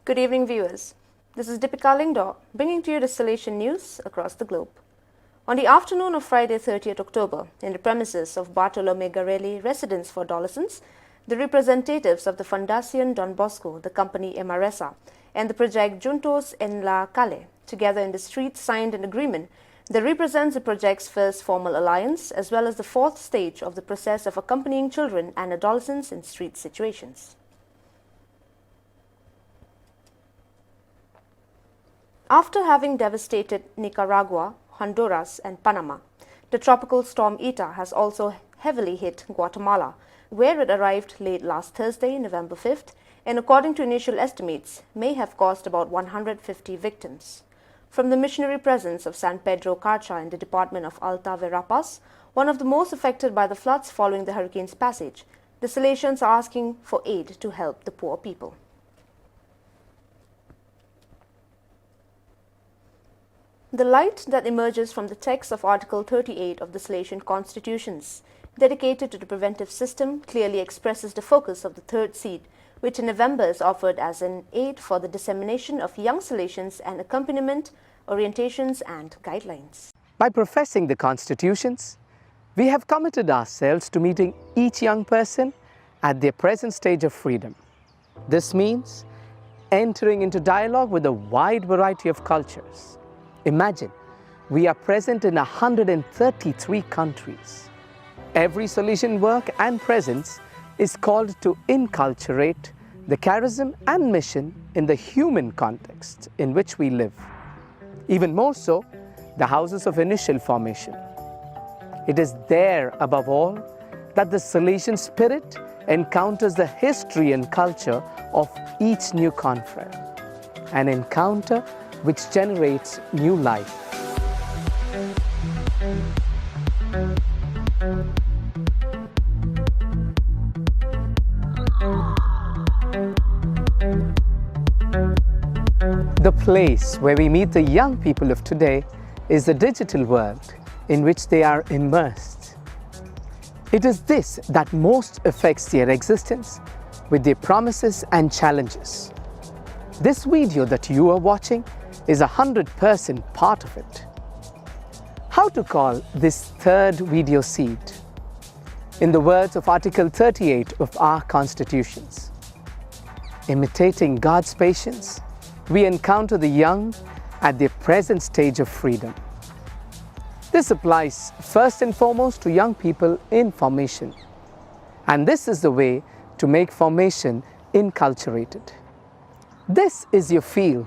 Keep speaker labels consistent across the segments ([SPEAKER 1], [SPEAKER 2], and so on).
[SPEAKER 1] Good evening, viewers. This is Deepika Lingdor, bringing to you the Salesian news across the globe. On the afternoon of Friday, 30th October, in the premises of Bartolome Garelli Residence for Adolescents, the representatives of the Fundación Don Bosco, the company Emaresa, and the project Juntos en la Calle, together in the streets, signed an agreement that represents the project's first formal alliance, as well as the fourth stage of the process of accompanying children and adolescents in street situations. After having devastated Nicaragua, Honduras, and Panama, the tropical storm Eta has also heavily hit Guatemala, where it arrived late last Thursday, November 5th, and according to initial estimates, may have caused about 150 victims. From the missionary presence of San Pedro Carcha in the department of Alta Verapaz, one of the most affected by the floods following the hurricane's passage, the Salesians are asking for aid to help the poor people. The light that emerges from the text of Article 38 of the Salesian Constitutions, dedicated to the preventive system, clearly expresses the focus of the third seed, which in November is offered as an aid for the dissemination of young Salesians and accompaniment, orientations and guidelines.
[SPEAKER 2] By professing the Constitutions, we have committed ourselves to meeting each young person at their present stage of freedom. This means entering into dialogue with a wide variety of cultures. Imagine, we are present in 133 countries. Every Salesian work and presence is called to inculturate the charism and mission in the human context in which we live. Even more so, the houses of initial formation. It is there, above all, that the Salesian spirit encounters the history and culture of each new confrere, an encounter which generates new life. The place where we meet the young people of today is the digital world in which they are immersed. It is this that most affects their existence with their promises and challenges. This video that you are watching is 100% part of it. How to call this third video seed? In the words of Article 38 of our Constitutions, imitating God's patience, we encounter the young at their present stage of freedom. This applies first and foremost to young people in formation. And this is the way to make formation inculturated. This is your field.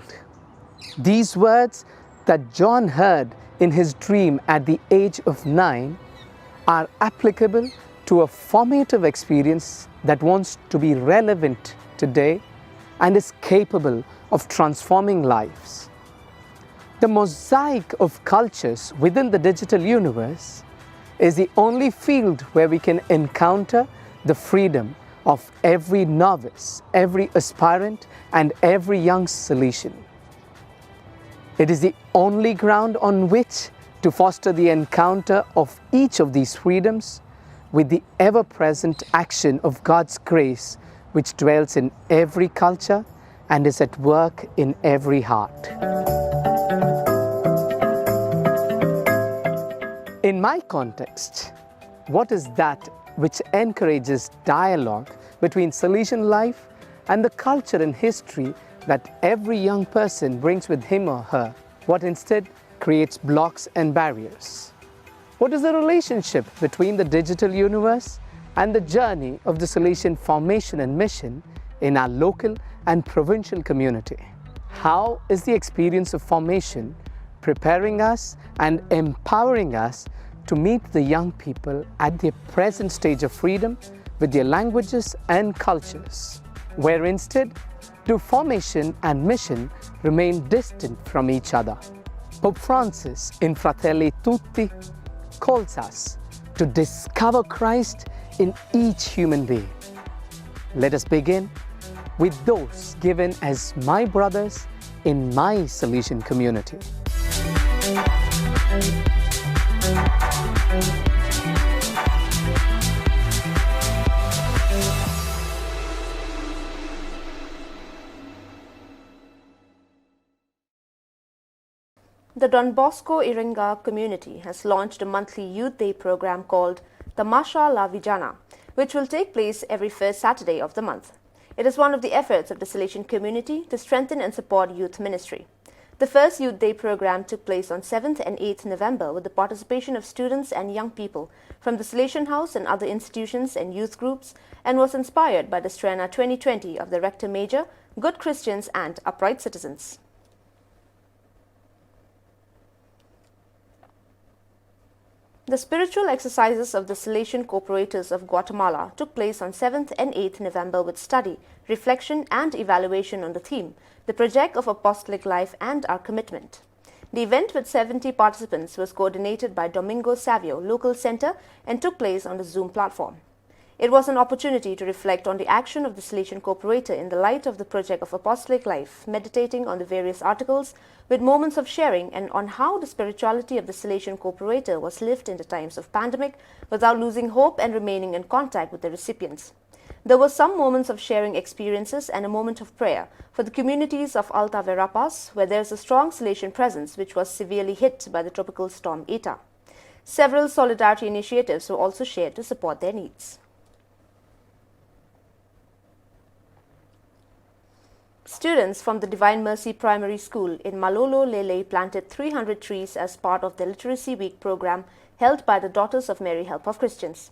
[SPEAKER 2] These words that John heard in his dream at the age of 9 are applicable to a formative experience that wants to be relevant today and is capable of transforming lives. The mosaic of cultures within the digital universe is the only field where we can encounter the freedom of every novice, every aspirant, and every young Salesian. It is the only ground on which to foster the encounter of each of these freedoms with the ever-present action of God's grace, which dwells in every culture and is at work in every heart. In my context, what is that which encourages dialogue between Salesian life and the culture and history that every young person brings with him or her? What instead creates blocks and barriers? What is the relationship between the digital universe and the journey of the Salesian formation and mission in our local and provincial community? How is the experience of formation preparing us and empowering us to meet the young people at their present stage of freedom with their languages and cultures, where instead do formation and mission remain distant from each other? Pope Francis in Fratelli Tutti calls us to discover Christ in each human being. Let us begin with those given as my brothers in my Salesian community.
[SPEAKER 1] The Don Bosco Iringa community has launched a monthly Youth Day program called Tamasha La Vijana, which will take place every first Saturday of the month. It is one of the efforts of the Salesian community to strengthen and support youth ministry. The first Youth Day program took place on 7th and 8th November with the participation of students and young people from the Salesian House and other institutions and youth groups, and was inspired by the Strena 2020 of the Rector Major, Good Christians and Upright Citizens. The spiritual exercises of the Salesian Corporators of Guatemala took place on 7th and 8th November with study, reflection and evaluation on the theme, the project of apostolic life and our commitment. The event with 70 participants was coordinated by Domingo Savio, local center, and took place on the Zoom platform. It was an opportunity to reflect on the action of the Salesian Corporator in the light of the project of apostolic life, meditating on the various articles with moments of sharing and on how the spirituality of the Salesian Corporator was lived in the times of pandemic without losing hope and remaining in contact with the recipients. There were some moments of sharing experiences and a moment of prayer for the communities of Alta Verapaz, where there is a strong Salesian presence which was severely hit by the tropical storm Eta. Several solidarity initiatives were also shared to support their needs. Students from the Divine Mercy Primary School in Malolo Lele planted 300 trees as part of the Literacy Week program held by the Daughters of Mary Help of Christians.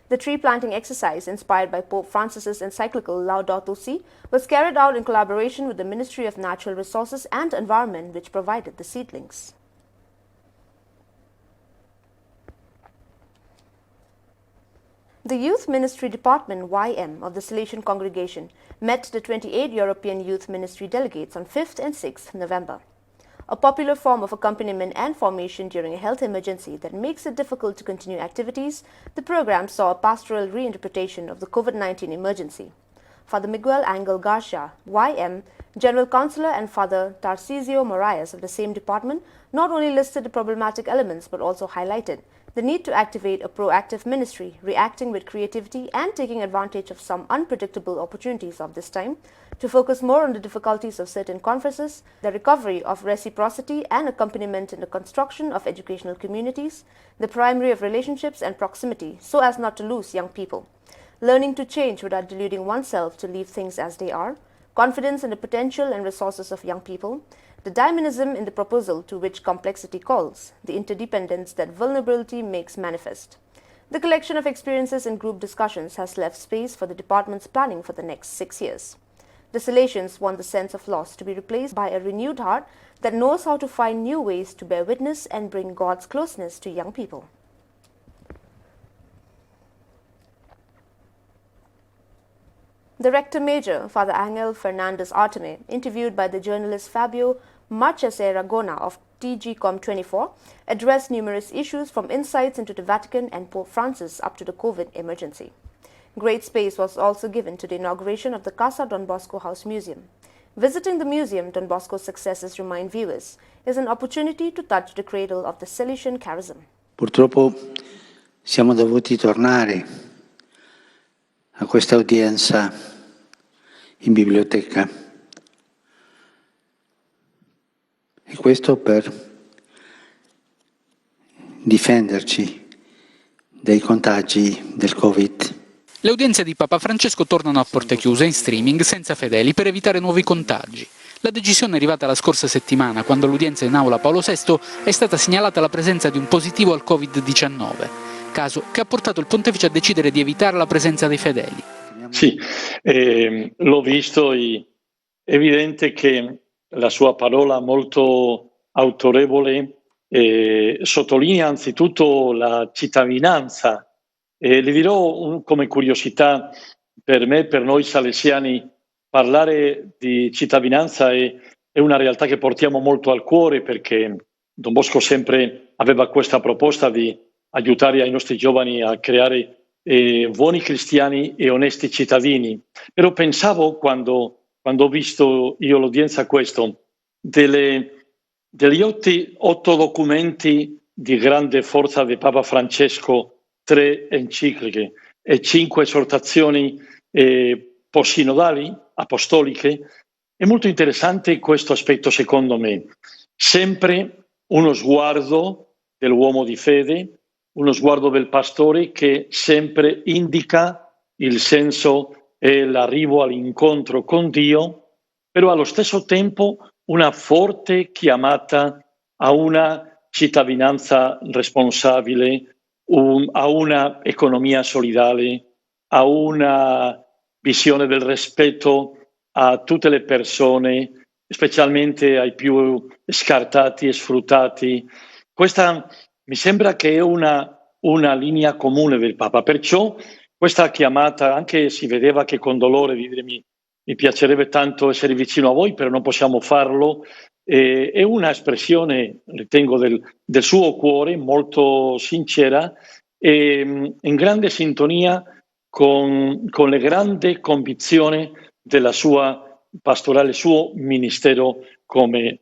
[SPEAKER 1] The tree planting exercise, inspired by Pope Francis's encyclical Laudato Si, was carried out in collaboration with the Ministry of Natural Resources and Environment, which provided the seedlings. The Youth Ministry Department YM of the Salesian Congregation met the 28 European Youth Ministry delegates on 5th and 6th November. A popular form of accompaniment and formation during a health emergency that makes it difficult to continue activities, the program saw a pastoral reinterpretation of the COVID-19 emergency. Father Miguel Angel Garcia, YM, General Counsellor, and Father Tarcisio Moraes of the same department not only listed the problematic elements but also highlighted the need to activate a proactive ministry, reacting with creativity and taking advantage of some unpredictable opportunities of this time, to focus more on the difficulties of certain conferences, the recovery of reciprocity and accompaniment in the construction of educational communities, the primary of relationships and proximity so as not to lose young people, learning to change without deluding oneself to leave things as they are, confidence in the potential and resources of young people, the dynamism in the proposal to which complexity calls, the interdependence that vulnerability makes manifest. The collection of experiences in group discussions has left space for the department's planning for the next 6 years. The Salesians want the sense of loss to be replaced by a renewed heart that knows how to find new ways to bear witness and bring God's closeness to young people. The Rector Major, Father Angel Fernandez Arteme, interviewed by the journalist Fabio Marchese Ragona of TGCOM24, addressed numerous issues from insights into the Vatican and Pope Francis up to the COVID emergency. Great space was also given to the inauguration of the Casa Don Bosco House Museum. Visiting the museum, Don Bosco's successes remind viewers, is an opportunity to touch the cradle of the Salesian charism.
[SPEAKER 3] Purtroppo siamo dovuti tornare a questa udienza in biblioteca e questo per difenderci dai contagi del Covid.
[SPEAKER 4] Le udienze di Papa Francesco tornano a porte chiuse in streaming senza fedeli per evitare nuovi contagi. La decisione è arrivata la scorsa settimana, quando all'udienza in aula Paolo VI è stata segnalata la presenza di un positivo al Covid-19, caso che ha portato il pontefice a decidere di evitare la presenza dei fedeli.
[SPEAKER 5] Sì, l'ho visto, è evidente che la sua parola molto autorevole sottolinea anzitutto la cittadinanza. Le dirò come curiosità, per me, per noi salesiani, parlare di cittadinanza è una realtà che portiamo molto al cuore, perché Don Bosco sempre aveva questa proposta di aiutare ai nostri giovani a creare buoni cristiani e onesti cittadini. Però pensavo, quando ho visto io l'udienza, questo, degli 8 documenti di grande forza di Papa Francesco, 3 encicliche e 5 esortazioni post-sinodali, apostoliche. È molto interessante questo aspetto, secondo me. Sempre uno sguardo dell'uomo di fede, uno sguardo del pastore che sempre indica il senso e l'arrivo all'incontro con Dio, però allo stesso tempo una forte chiamata a una cittadinanza responsabile, a una economia solidale, a una visione del rispetto a tutte le persone, specialmente ai più scartati e sfruttati. Questa mi sembra che è una linea comune del Papa, perciò questa chiamata, anche si vedeva che con dolore di dire mi piacerebbe tanto essere vicino a voi, però non possiamo farlo, è una espressione, ritengo, del suo cuore, molto sincera e in grande sintonia con le grandi convinzioni della sua pastorale, il suo ministero come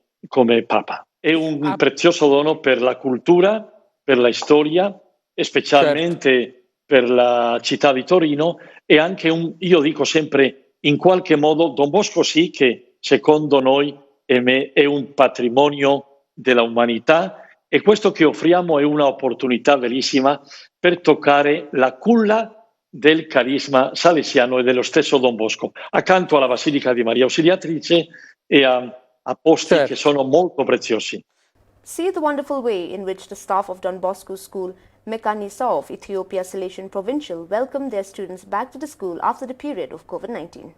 [SPEAKER 5] Papa. È un prezioso dono per la cultura, per la storia e specialmente per la città di Torino, e anche io dico sempre, in qualche modo Don Bosco sì che secondo noi è un patrimonio della umanità, e questo che offriamo è un'opportunità bellissima per toccare la culla del carisma salesiano e dello stesso Don Bosco, accanto alla Basilica di Maria Ausiliatrice e a posti che sono molto preziosi.
[SPEAKER 1] See the wonderful way in which the staff of Don Bosco School Mekanisa of Ethiopia Salesian Provincial welcomed their students back to the school after the period of COVID-19.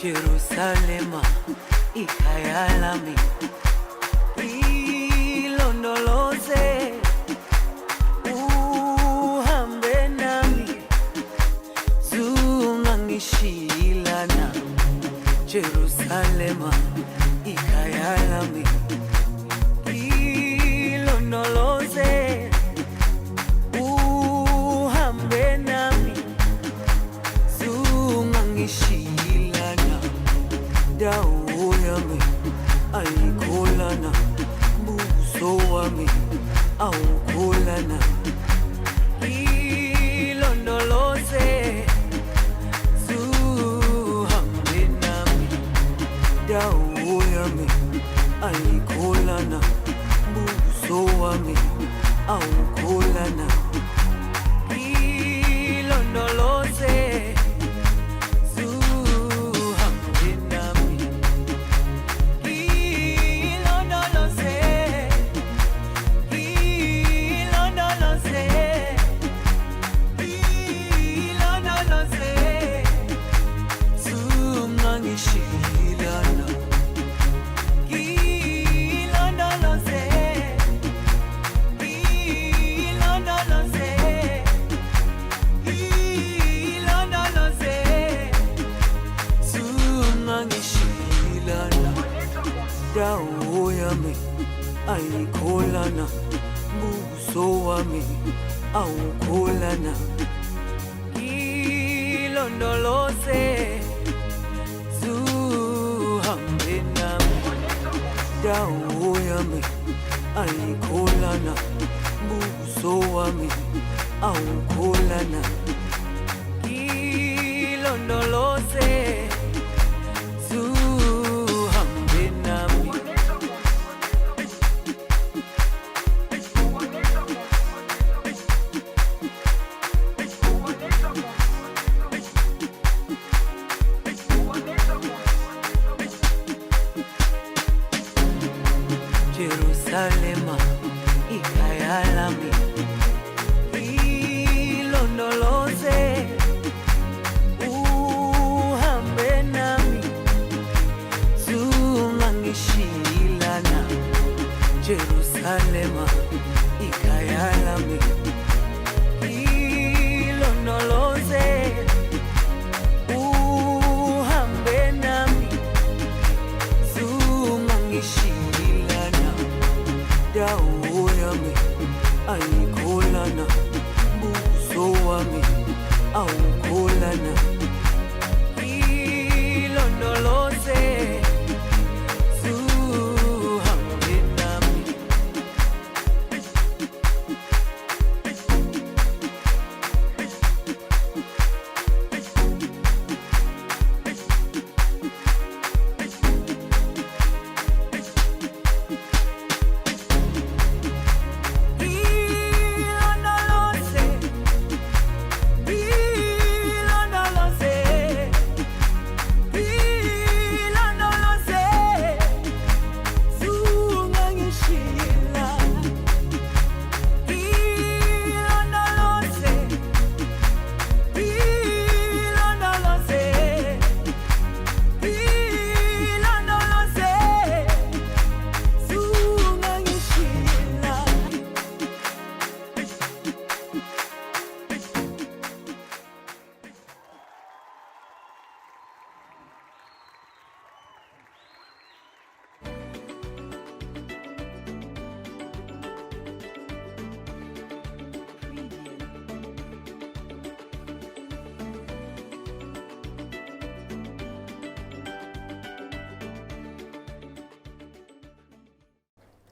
[SPEAKER 6] Jerusalema ikhaya lami ilondoloze uhambe nami zungangishilana Jerusalema ikhaya lami ilondoloze uhambe nami zungangishilana dawo yami ayikholana buso wami awukholana ilondoloze zuhambe nami dawo yami ayikholana buso wami awukholana ilondoloze dawo yami ayikholana buso wami awukholana ilondoloze zuhambe nami dawo yami ayikholana buso wami awukholana ilondoloze Jerusalema ikhaya lami ilondoloze uhambe nami zungangishilana Jerusalema ikhaya lami ilondoloze indawo yami ayikholana, buso wami awukholana. Ilondoloze suhambe nami.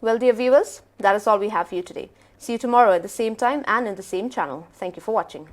[SPEAKER 1] Well, dear viewers, that is all we have for you today. See you tomorrow at the same time and in the same channel. Thank you for watching.